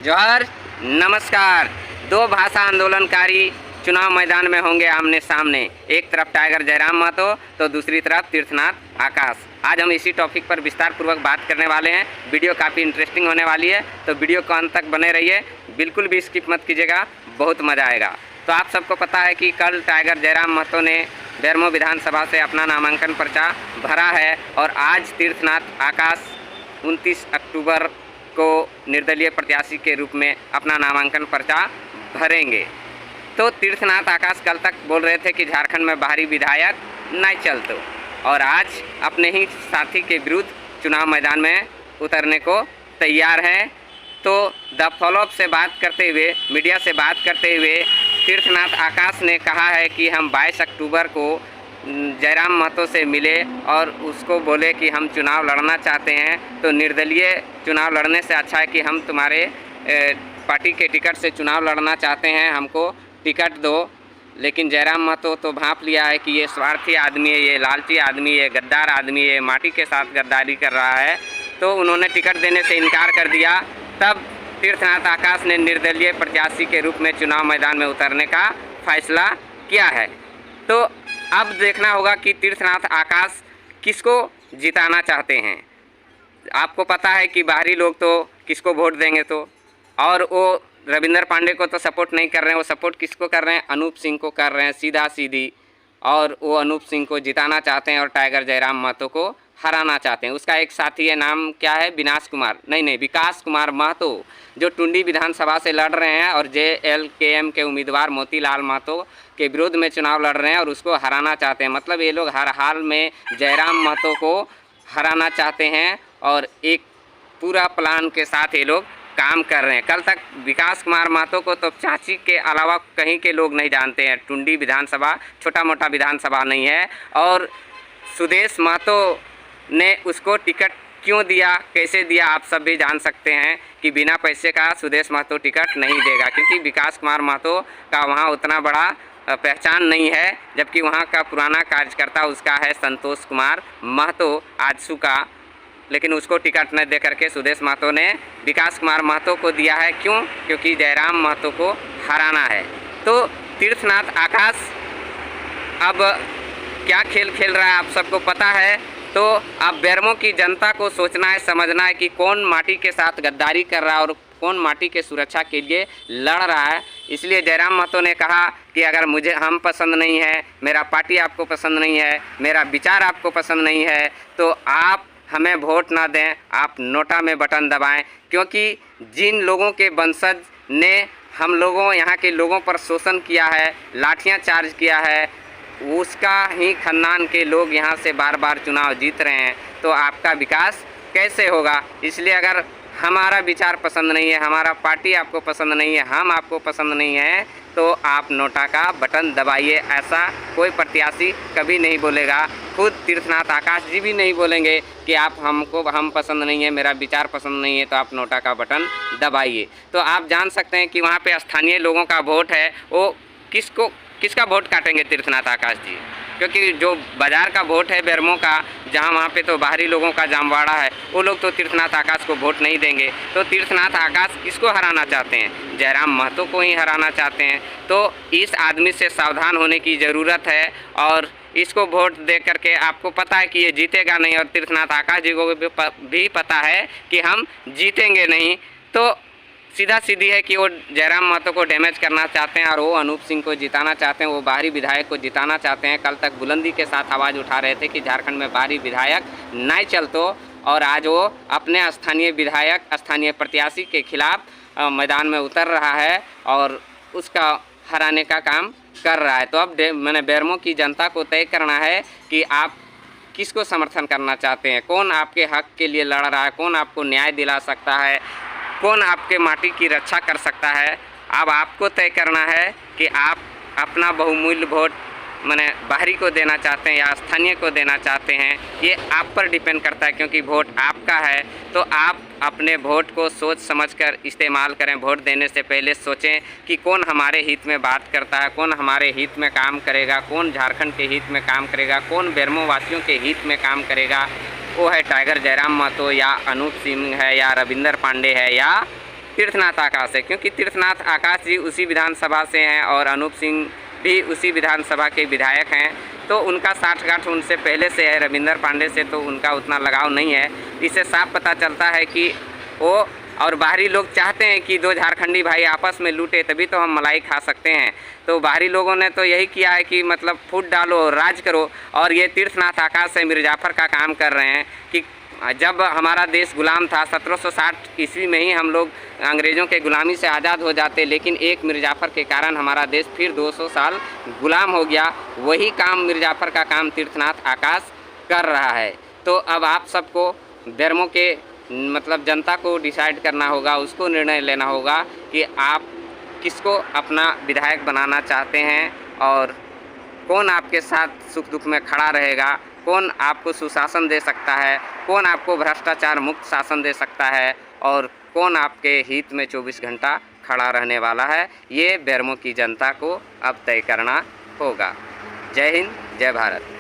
जोहर, नमस्कार। दो भाषा आंदोलनकारी चुनाव मैदान में होंगे आमने सामने। एक तरफ टाइगर जयराम महतो तो दूसरी तरफ तीर्थनाथ आकाश। आज हम इसी टॉपिक पर विस्तार पूर्वक बात करने वाले हैं। वीडियो काफ़ी इंटरेस्टिंग होने वाली है, तो वीडियो को अंत तक बने रहिए, बिल्कुल भी स्किप मत कीजिएगा, बहुत मज़ा आएगा। तो आप सबको पता है कि कल टाइगर जयराम महतो ने बेरमो विधानसभा से अपना नामांकन पर्चा भरा है और आज तीर्थनाथ आकाश 29 अक्टूबर को निर्दलीय प्रत्याशी के रूप में अपना नामांकन पर्चा भरेंगे। तो तीर्थनाथ आकाश कल तक बोल रहे थे कि झारखंड में बाहरी विधायक नहीं चलते, और आज अपने ही साथी के विरुद्ध चुनाव मैदान में उतरने को तैयार हैं। तो द फॉलोअप से बात करते हुए, मीडिया से बात करते हुए तीर्थनाथ आकाश ने कहा है कि हम 22 अक्टूबर को जयराम महतो से मिले और उसको बोले कि हम चुनाव लड़ना चाहते हैं, तो निर्दलीय चुनाव लड़ने से अच्छा है कि हम तुम्हारे पार्टी के टिकट से चुनाव लड़ना चाहते हैं, हमको टिकट दो। लेकिन जयराम महतो तो भांप लिया है कि ये स्वार्थी आदमी है, ये लालची आदमी है, गद्दार आदमी है, माटी के साथ गद्दारी कर रहा है, तो उन्होंने टिकट देने से इनकार कर दिया। तब तीर्थनाथ आकाश ने निर्दलीय प्रत्याशी के रूप में चुनाव मैदान में उतरने का फैसला किया है। तो अब देखना होगा कि तीर्थनाथ आकाश किसको जिताना चाहते हैं। आपको पता है कि बाहरी लोग तो किसको वोट देंगे, तो और वो रविंदर पांडे को तो सपोर्ट नहीं कर रहे हैं, वो सपोर्ट किसको कर रहे हैं, अनूप सिंह को कर रहे हैं सीधा सीधी, और वो अनूप सिंह को जिताना चाहते हैं और टाइगर जयराम महतो को हराना चाहते हैं। उसका एक साथी है, नाम क्या है, विकास कुमार महतो, जो टुंडी विधानसभा से लड़ रहे हैं और JLKM के उम्मीदवार मोतीलाल महतो के विरोध में चुनाव लड़ रहे हैं और उसको हराना चाहते हैं। मतलब ये लोग हर हाल में जयराम महतो को हराना चाहते हैं और एक पूरा प्लान के साथ ये लोग काम कर रहे हैं। कल तक विकास कुमार महतो को तो चाची के अलावा कहीं के लोग नहीं जानते हैं। टुंडी विधानसभा छोटा मोटा विधानसभा नहीं है, और सुदेश महतो ने उसको टिकट क्यों दिया, कैसे दिया, आप सब भी जान सकते हैं कि बिना पैसे का सुदेश महतो टिकट नहीं देगा, क्योंकि विकास कुमार महतो का वहाँ उतना बड़ा पहचान नहीं है, जबकि वहाँ का पुराना कार्यकर्ता उसका है संतोष कुमार महतो आजसू का, लेकिन उसको टिकट न दे करके सुदेश महतो ने विकास कुमार महतो को दिया है। क्यों? क्योंकि जयराम महतो को हराना है। तो तीर्थनाथ आकाश अब क्या खेल खेल रहा है आप सबको पता है। तो अब बेरमो की जनता को सोचना है, समझना है कि कौन माटी के साथ गद्दारी कर रहा है और कौन माटी के सुरक्षा के लिए लड़ रहा है। इसलिए जयराम महतो ने कहा कि अगर मुझे हम पसंद नहीं है, मेरा पार्टी आपको पसंद नहीं है, मेरा विचार आपको पसंद नहीं है, तो आप हमें वोट ना दें, आप नोटा में बटन दबाएं, क्योंकि जिन लोगों के वंशज ने हम लोगों यहाँ के लोगों पर शोषण किया है, लाठियाँ चार्ज किया है, उसका ही खानदान के लोग यहाँ से बार बार चुनाव जीत रहे हैं, तो आपका विकास कैसे होगा। इसलिए अगर हमारा विचार पसंद नहीं है, हमारा पार्टी आपको पसंद नहीं है, हम आपको पसंद नहीं है, तो आप नोटा का बटन दबाइए। ऐसा कोई प्रत्याशी कभी नहीं बोलेगा। खुद तीर्थनाथ आकाश जी भी नहीं बोलेंगे कि हम पसंद नहीं है, मेरा विचार पसंद नहीं है, तो आप नोटा का बटन दबाइए। तो आप जान सकते हैं कि वहाँ पे स्थानीय लोगों का वोट है, वो किसका वोट काटेंगे तीर्थनाथ आकाश जी, क्योंकि जो बाज़ार का वोट है बेरमो का, जहाँ वहाँ पे तो बाहरी लोगों का जामवाड़ा है, वो लोग तो तीर्थनाथ आकाश को वोट नहीं देंगे। तो तीर्थनाथ आकाश किसको हराना चाहते हैं? जयराम महतो को ही हराना चाहते हैं। तो इस आदमी से सावधान होने की ज़रूरत है, और इसको वोट दे करके आपको पता है कि ये जीतेगा नहीं, और तीर्थनाथ आकाश जी को भी पता है कि हम जीतेंगे नहीं। तो सीधा सीधी है कि वो जयराम महतो को डैमेज करना चाहते हैं और वो अनूप सिंह को जिताना चाहते हैं, वो बाहरी विधायक को जिताना चाहते हैं। कल तक बुलंदी के साथ आवाज़ उठा रहे थे कि झारखंड में बाहरी विधायक नहीं चलतो, और आज वो अपने स्थानीय प्रत्याशी के खिलाफ मैदान में उतर रहा है और उसका हराने का काम कर रहा है। तो अब मैंने बेरमो की जनता को तय करना है कि आप किसको समर्थन करना चाहते हैं, कौन आपके हक के लिए लड़ रहा है, कौन आपको न्याय दिला सकता है, कौन आपके माटी की रक्षा कर सकता है। अब आपको तय करना है कि आप अपना बहुमूल्य वोट बाहरी को देना चाहते हैं या स्थानीय को देना चाहते हैं। ये आप पर डिपेंड करता है, क्योंकि वोट आपका है। तो आप अपने वोट को सोच समझकर इस्तेमाल करें। वोट देने से पहले सोचें कि कौन हमारे हित में बात करता है, कौन हमारे हित में काम करेगा, कौन झारखंड के हित में काम करेगा, कौन बेरमो वासियों के हित में काम करेगा। वो है टाइगर जयराम महतो या अनूप सिंह है या रविंदर पांडे है या तीर्थनाथ आकाश है, क्योंकि तीर्थनाथ आकाश जी उसी विधानसभा से हैं और अनूप सिंह भी उसी विधानसभा के विधायक हैं, तो उनका साठगांठ उनसे पहले से है। रविंदर पांडे से तो उनका उतना लगाव नहीं है। इससे साफ पता चलता है कि वो और बाहरी लोग चाहते हैं कि दो झारखंडी भाई आपस में लूटे, तभी तो हम मलाई खा सकते हैं। तो बाहरी लोगों ने तो यही किया है कि मतलब फूट डालो, राज करो। और ये तीर्थनाथ आकाश से मिर्जाफर का काम कर रहे हैं कि जब हमारा देश गुलाम था 1760 ईस्वी में ही हम लोग अंग्रेज़ों के गुलामी से आज़ाद हो जाते, लेकिन एक मिर्जाफर के कारण हमारा देश फिर 200 साल गुलाम हो गया। वही काम मिर्जाफर का काम तीर्थनाथ आकाश कर रहा है। तो अब आप सबको धर्मों के मतलब जनता को डिसाइड करना होगा, उसको निर्णय लेना होगा कि आप किसको अपना विधायक बनाना चाहते हैं और कौन आपके साथ सुख दुख में खड़ा रहेगा, कौन आपको सुशासन दे सकता है, कौन आपको भ्रष्टाचार मुक्त शासन दे सकता है और कौन आपके हित में 24 घंटा खड़ा रहने वाला है। ये बेरमो की जनता को अब तय करना होगा। जय हिंद, जय भारत।